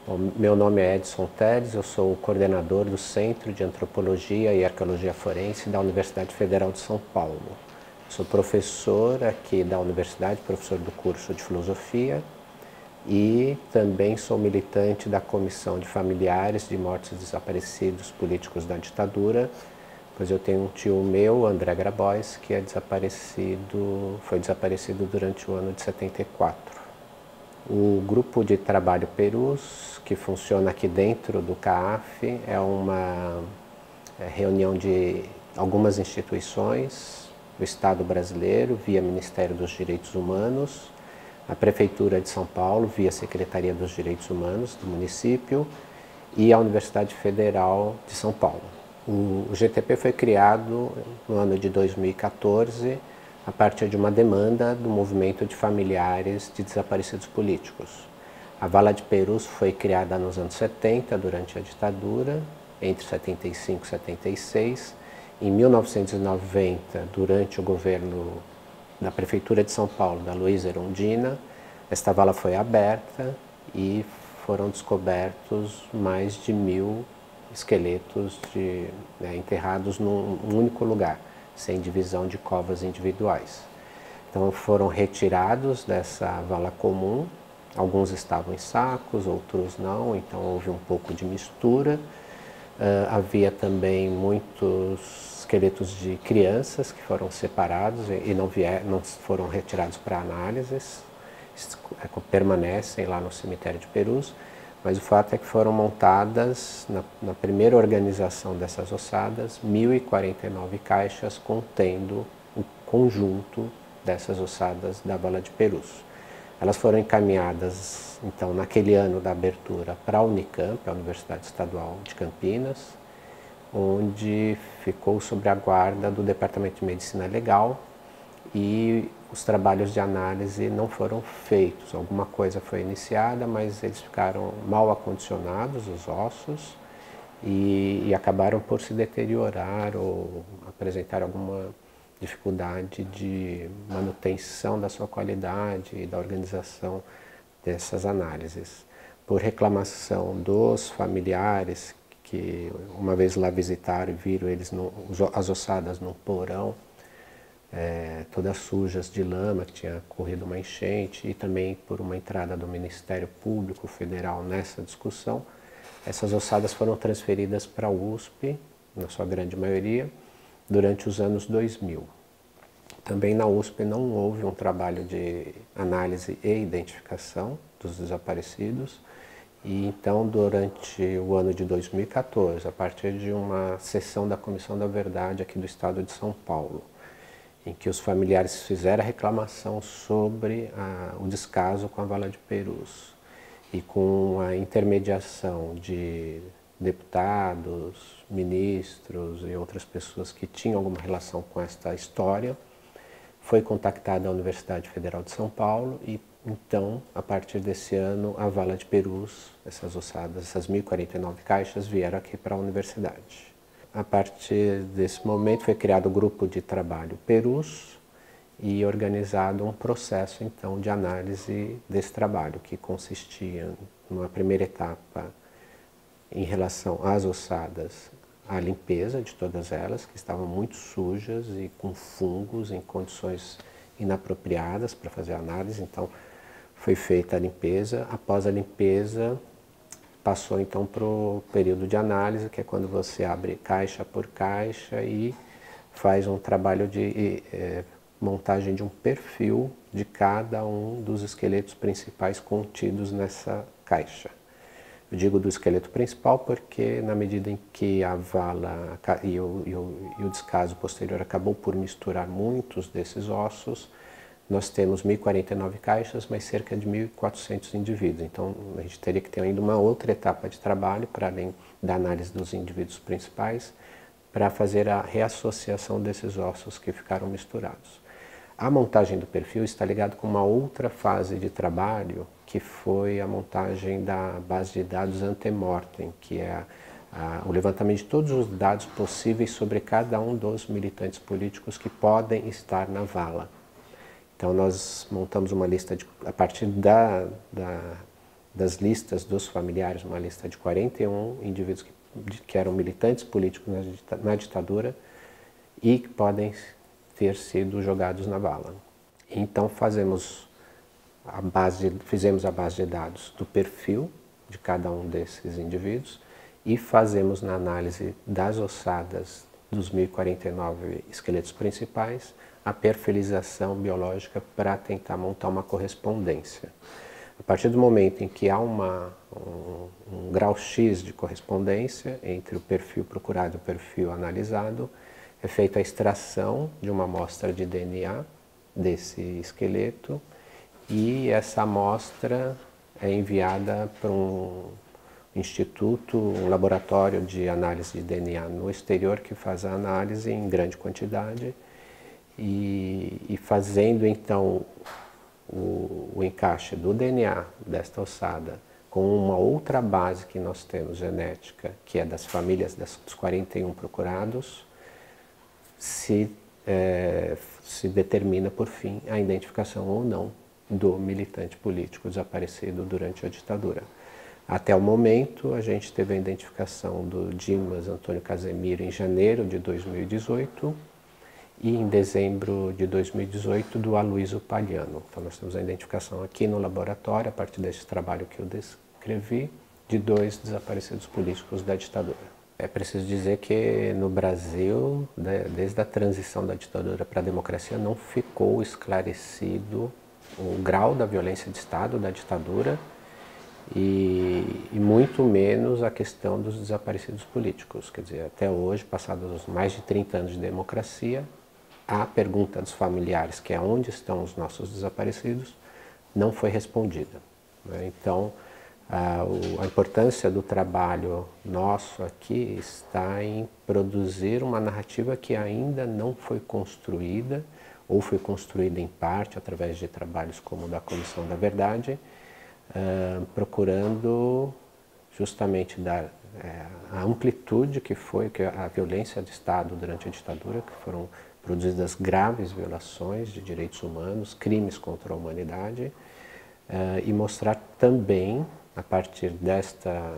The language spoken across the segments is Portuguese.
Bom, meu nome é Edson Teres, eu sou o coordenador do Centro de Antropologia e Arqueologia Forense da Universidade Federal de São Paulo. Sou professor aqui da universidade, professor do curso de Filosofia, e também sou militante da Comissão de Familiares de Mortos e Desaparecidos Políticos da Ditadura, pois eu tenho um tio meu, André Grabois, que foi desaparecido durante o ano de 74. O grupo de trabalho Perus, que funciona aqui dentro do CAAF, é uma reunião de algumas instituições do Estado brasileiro, via Ministério dos Direitos Humanos, a Prefeitura de São Paulo, via Secretaria dos Direitos Humanos do município, e a Universidade Federal de São Paulo. O GTP foi criado no ano de 2014, a partir de uma demanda do movimento de familiares de desaparecidos políticos. A Vala de Perus foi criada nos anos 70, durante a ditadura, entre 75 e 76. Em 1990, durante o governo da Prefeitura de São Paulo, da Luíza Erundina, esta vala foi aberta e foram descobertos mais de 1000 esqueletos enterrados num único lugar, sem divisão de covas individuais. Então foram retirados dessa vala comum, alguns estavam em sacos, outros não, então houve um pouco de mistura. Havia também muitos esqueletos de crianças que foram separados e não foram retirados para análises, permanecem lá no cemitério de Perus. Mas o fato é que foram montadas, na primeira organização dessas ossadas, 1049 caixas contendo o conjunto dessas ossadas da Vala de Perus. Elas foram encaminhadas, então, naquele ano da abertura para a Unicamp, a Universidade Estadual de Campinas, onde ficou sob a guarda do Departamento de Medicina Legal, e os trabalhos de análise não foram feitos. Alguma coisa foi iniciada, mas eles ficaram mal acondicionados, os ossos, e acabaram por se deteriorar ou apresentar alguma dificuldade de manutenção da sua qualidade e da organização dessas análises. Por reclamação dos familiares, que uma vez lá visitaram e viram as ossadas num porão, todas sujas de lama, que tinha corrido uma enchente, e também por uma entrada do Ministério Público Federal nessa discussão, essas ossadas foram transferidas para a USP, na sua grande maioria, durante os anos 2000. Também na USP não houve um trabalho de análise e identificação dos desaparecidos, e então durante o ano de 2014, a partir de uma sessão da Comissão da Verdade aqui do Estado de São Paulo, em que os familiares fizeram a reclamação sobre o descaso com a Vala de Perus, e com a intermediação de deputados, ministros e outras pessoas que tinham alguma relação com esta história, foi contactada a Universidade Federal de São Paulo, e então, a partir desse ano, a Vala de Perus, essas ossadas, essas 1049 caixas, vieram aqui para a universidade. A partir desse momento foi criado o grupo de trabalho Perus e organizado um processo, então, de análise desse trabalho, que consistia, numa primeira etapa, em relação às ossadas, a limpeza de todas elas, que estavam muito sujas e com fungos em condições inapropriadas para fazer a análise. Então, foi feita a limpeza. Após a limpeza, passou então para o período de análise, que é quando você abre caixa por caixa e faz um trabalho de montagem de um perfil de cada um dos esqueletos principais contidos nessa caixa. Eu digo do esqueleto principal porque, na medida em que a vala e o descaso posterior acabou por misturar muitos desses ossos, nós temos 1049 caixas, mas cerca de 1400 indivíduos. Então, a gente teria que ter ainda uma outra etapa de trabalho, para além da análise dos indivíduos principais, para fazer a reassociação desses ossos que ficaram misturados. A montagem do perfil está ligada com uma outra fase de trabalho, que foi a montagem da base de dados antemortem, que é o levantamento de todos os dados possíveis sobre cada um dos militantes políticos que podem estar na vala. Então nós montamos uma lista a partir das listas dos familiares, uma lista de 41 indivíduos que eram militantes políticos na ditadura e que podem ter sido jogados na vala. Então fizemos a base de dados do perfil de cada um desses indivíduos e fazemos na análise das ossadas dos 1.049 esqueletos principais a perfilização biológica para tentar montar uma correspondência. A partir do momento em que há um grau X de correspondência entre o perfil procurado e o perfil analisado, é feita a extração de uma amostra de DNA desse esqueleto e essa amostra é enviada para um instituto, um laboratório de análise de DNA no exterior que faz a análise em grande quantidade e fazendo então o encaixe do DNA desta ossada com uma outra base que nós temos genética, que é das famílias dos 41 procurados, se determina por fim a identificação ou não do militante político desaparecido durante a ditadura. Até o momento, a gente teve a identificação do Dimas Antônio Casemiro em janeiro de 2018 e em dezembro de 2018 do Aloysio Pagliano. Então nós temos a identificação aqui no laboratório, a partir desse trabalho que eu descrevi, de 2 desaparecidos políticos da ditadura. É preciso dizer que no Brasil, desde a transição da ditadura para a democracia, não ficou esclarecido o grau da violência de Estado da ditadura e muito menos a questão dos desaparecidos políticos. Quer dizer, até hoje, passados mais de 30 anos de democracia, a pergunta dos familiares, que é onde estão os nossos desaparecidos, não foi respondida. Então, a importância do trabalho nosso aqui está em produzir uma narrativa que ainda não foi construída, ou foi construída em parte através de trabalhos como o da Comissão da Verdade, procurando justamente dar a amplitude que foi a violência de Estado durante a ditadura, que foram produzidas graves violações de direitos humanos, crimes contra a humanidade, e mostrar também, a partir desta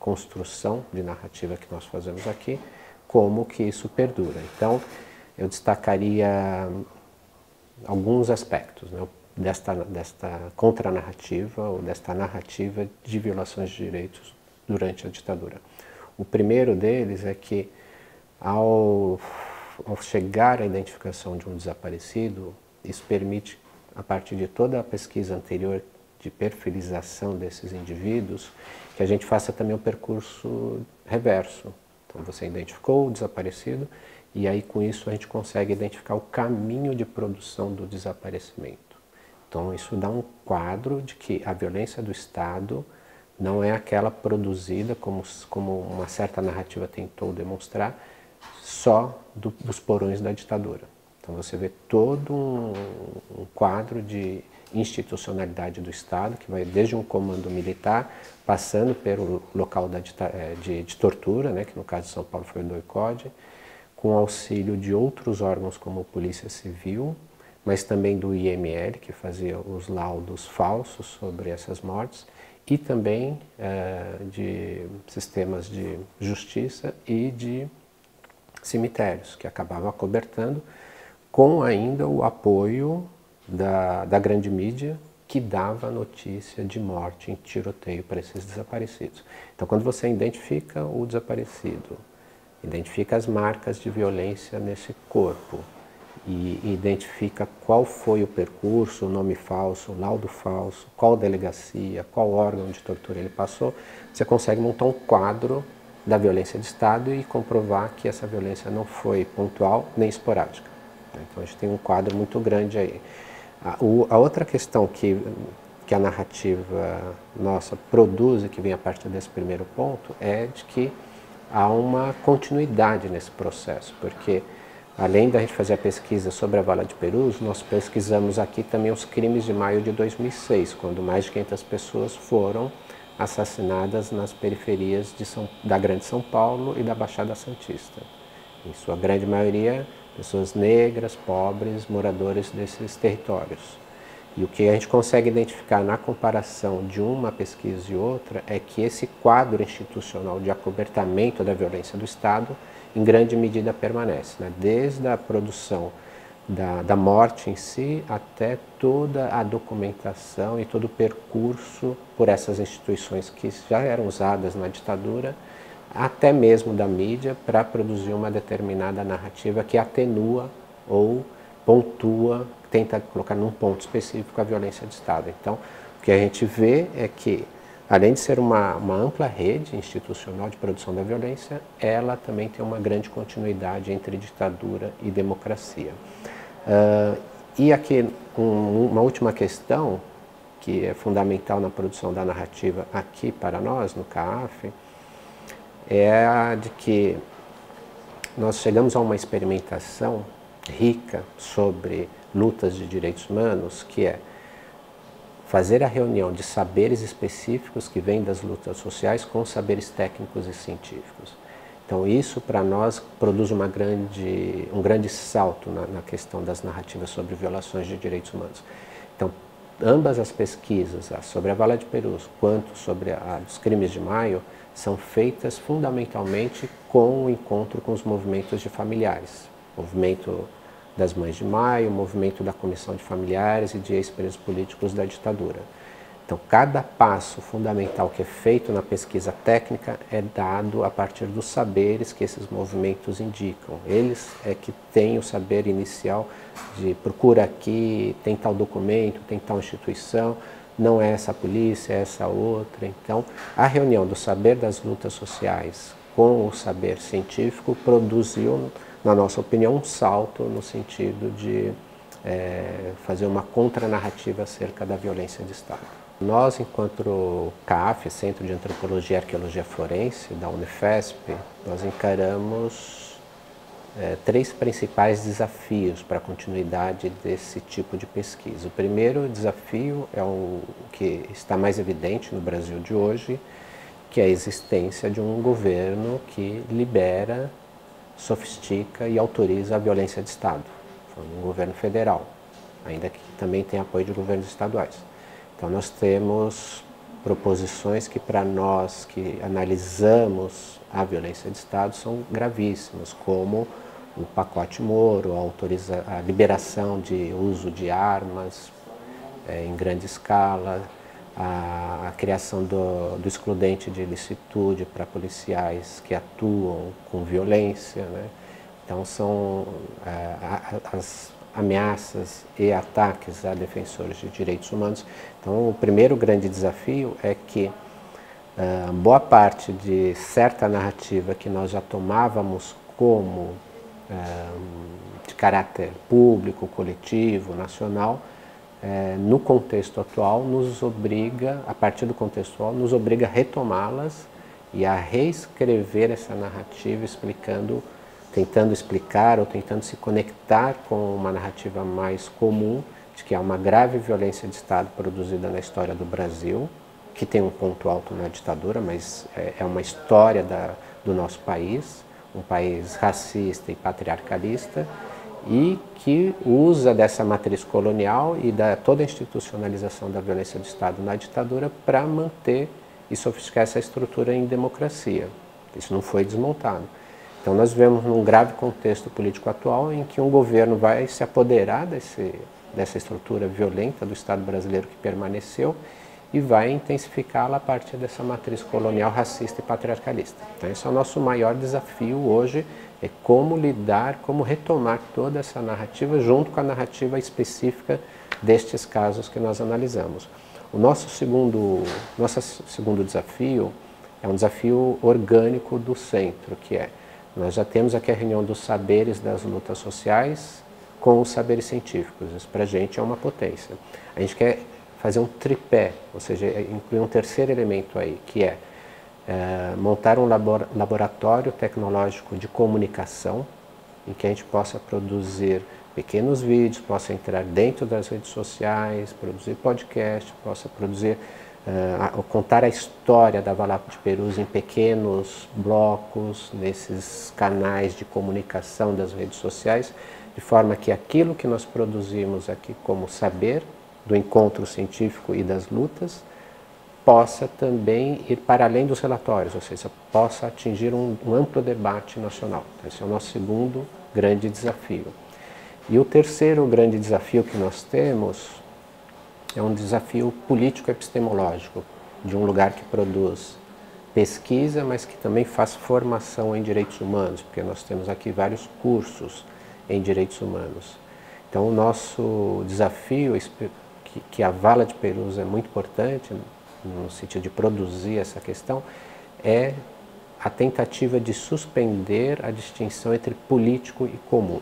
construção de narrativa que nós fazemos aqui, como que isso perdura. Então, eu destacaria alguns aspectos, né, desta contranarrativa ou desta narrativa de violações de direitos durante a ditadura. O primeiro deles é que, ao chegar à identificação de um desaparecido, isso permite, a partir de toda a pesquisa anterior de perfilização desses indivíduos, que a gente faça também um percurso reverso. Então você identificou o desaparecido e aí com isso a gente consegue identificar o caminho de produção do desaparecimento. Então isso dá um quadro de que a violência do Estado não é aquela produzida, como uma certa narrativa tentou demonstrar, só dos porões da ditadura. Então você vê todo um quadro de institucionalidade do Estado, que vai desde um comando militar, passando pelo local de tortura, né, que no caso de São Paulo foi o DOI-CODE, com auxílio de outros órgãos como a Polícia Civil, mas também do IML, que fazia os laudos falsos sobre essas mortes, e também de sistemas de justiça e de cemitérios, que acabavam acobertando, com ainda o apoio da grande mídia, que dava notícia de morte em tiroteio para esses desaparecidos. Então, quando você identifica o desaparecido, identifica as marcas de violência nesse corpo e identifica qual foi o percurso, o nome falso, o laudo falso, qual delegacia, qual órgão de tortura ele passou, você consegue montar um quadro da violência de Estado e comprovar que essa violência não foi pontual nem esporádica. Então a gente tem um quadro muito grande aí. A outra questão que a narrativa nossa produz, e que vem a partir desse primeiro ponto, é de que há uma continuidade nesse processo, porque além da gente fazer a pesquisa sobre a Vala de Perus, nós pesquisamos aqui também os crimes de maio de 2006, quando mais de 500 pessoas foram assassinadas nas periferias da Grande São Paulo e da Baixada Santista. Em sua grande maioria, pessoas negras, pobres, moradores desses territórios. E o que a gente consegue identificar na comparação de uma pesquisa e outra é que esse quadro institucional de acobertamento da violência do Estado, em grande medida, permanece, né? Desde a produção da morte em si até toda a documentação e todo o percurso por essas instituições que já eram usadas na ditadura, até mesmo da mídia, para produzir uma determinada narrativa que atenua ou pontua, tenta colocar num ponto específico a violência de Estado. Então, o que a gente vê é que, além de ser uma ampla rede institucional de produção da violência, ela também tem uma grande continuidade entre ditadura e democracia. E aqui, uma última questão, que é fundamental na produção da narrativa aqui para nós, no CAAF, é a de que nós chegamos a uma experimentação rica sobre lutas de direitos humanos, que é fazer a reunião de saberes específicos que vêm das lutas sociais com saberes técnicos e científicos. Então isso para nós produz um grande salto na questão das narrativas sobre violações de direitos humanos. Então ambas as pesquisas, sobre a Vala de Perus quanto sobre a dos crimes de maio, são feitas fundamentalmente com o encontro com os movimentos de familiares. Movimento das Mães de Maio, movimento da Comissão de Familiares e de ex-presos políticos da ditadura. Então, cada passo fundamental que é feito na pesquisa técnica é dado a partir dos saberes que esses movimentos indicam. Eles é que têm o saber inicial de procura aqui, tem tal documento, tem tal instituição, não é essa polícia, é essa outra. Então, a reunião do saber das lutas sociais com o saber científico produziu, na nossa opinião, um salto no sentido de fazer uma contranarrativa acerca da violência de Estado. Nós, enquanto CAAF, Centro de Antropologia e Arqueologia Forense, da Unifesp, nós encaramos 3 principais desafios para a continuidade desse tipo de pesquisa. O primeiro desafio é o que está mais evidente no Brasil de hoje, que é a existência de um governo que libera, sofistica e autoriza a violência de Estado. Um governo federal, ainda que também tem apoio de governos estaduais. Então nós temos proposições que para nós que analisamos a violência de Estado são gravíssimas, como o pacote Moro, a liberação de uso de armas em grande escala, a criação do excludente de ilicitude para policiais que atuam com violência, né? Então são as ameaças e ataques a defensores de direitos humanos. Então o primeiro grande desafio é que boa parte de certa narrativa que nós já tomávamos como de caráter público, coletivo, nacional, no contexto atual nos obriga, a partir do contexto atual, nos obriga a retomá-las e a reescrever essa narrativa tentando explicar ou tentando se conectar com uma narrativa mais comum de que há uma grave violência de Estado produzida na história do Brasil, que tem um ponto alto na ditadura, mas é uma história do nosso país, um país racista e patriarcalista, e que usa dessa matriz colonial e toda a institucionalização da violência do Estado na ditadura para manter e sofisticar essa estrutura em democracia. Isso não foi desmontado. Então nós vemos num grave contexto político atual em que um governo vai se apoderar dessa estrutura violenta do Estado brasileiro que permaneceu e vai intensificá-la a partir dessa matriz colonial racista e patriarcalista. Então esse é o nosso maior desafio hoje, é como lidar, como retomar toda essa narrativa junto com a narrativa específica destes casos que nós analisamos. O nosso segundo desafio é um desafio orgânico do centro, que é, nós já temos aqui a reunião dos saberes das lutas sociais com os saberes científicos. Isso para a gente é uma potência. A gente quer fazer um tripé, ou seja, incluir um terceiro elemento aí, que é montar um laboratório tecnológico de comunicação, em que a gente possa produzir pequenos vídeos, possa entrar dentro das redes sociais, produzir podcast, possa produzir, contar a história da Vala de Perus em pequenos blocos, nesses canais de comunicação das redes sociais, de forma que aquilo que nós produzimos aqui como saber do encontro científico e das lutas, possa também ir para além dos relatórios, ou seja, possa atingir um amplo debate nacional. Esse é o nosso segundo grande desafio. E o terceiro grande desafio que nós temos é um desafio político-epistemológico, de um lugar que produz pesquisa, mas que também faz formação em direitos humanos, porque nós temos aqui vários cursos em direitos humanos. Então, o nosso desafio, que a Vala de Perus é muito importante, no sentido de produzir essa questão, é a tentativa de suspender a distinção entre político e comum.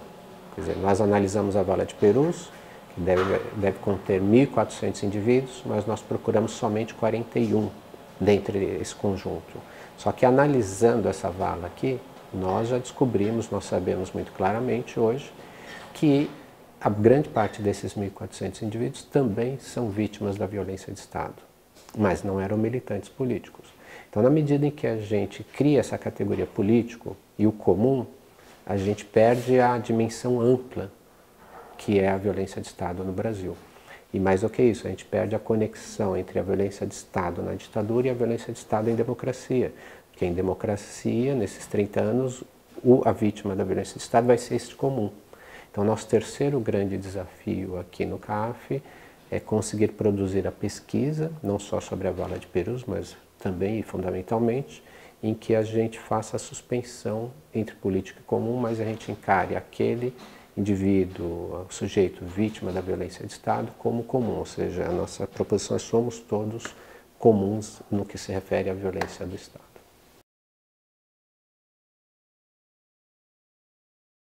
Quer dizer, nós analisamos a Vala de Perus, que deve conter 1.400 indivíduos, mas nós procuramos somente 41 dentre esse conjunto. Só que analisando essa vala aqui, nós já descobrimos, nós sabemos muito claramente hoje, que a grande parte desses 1.400 indivíduos também são vítimas da violência de Estado, mas não eram militantes políticos. Então, na medida em que a gente cria essa categoria político e o comum, a gente perde a dimensão ampla que é a violência de Estado no Brasil. E mais do que isso, a gente perde a conexão entre a violência de Estado na ditadura e a violência de Estado em democracia. Porque em democracia, nesses 30 anos, a vítima da violência de Estado vai ser este comum. Então, nosso terceiro grande desafio aqui no CAF é conseguir produzir a pesquisa, não só sobre a Vala de Perus, mas também e fundamentalmente, em que a gente faça a suspensão entre político e comum, mas a gente encare aquele indivíduo, o sujeito vítima da violência de Estado como comum, ou seja, a nossa proposição é somos todos comuns no que se refere à violência do Estado.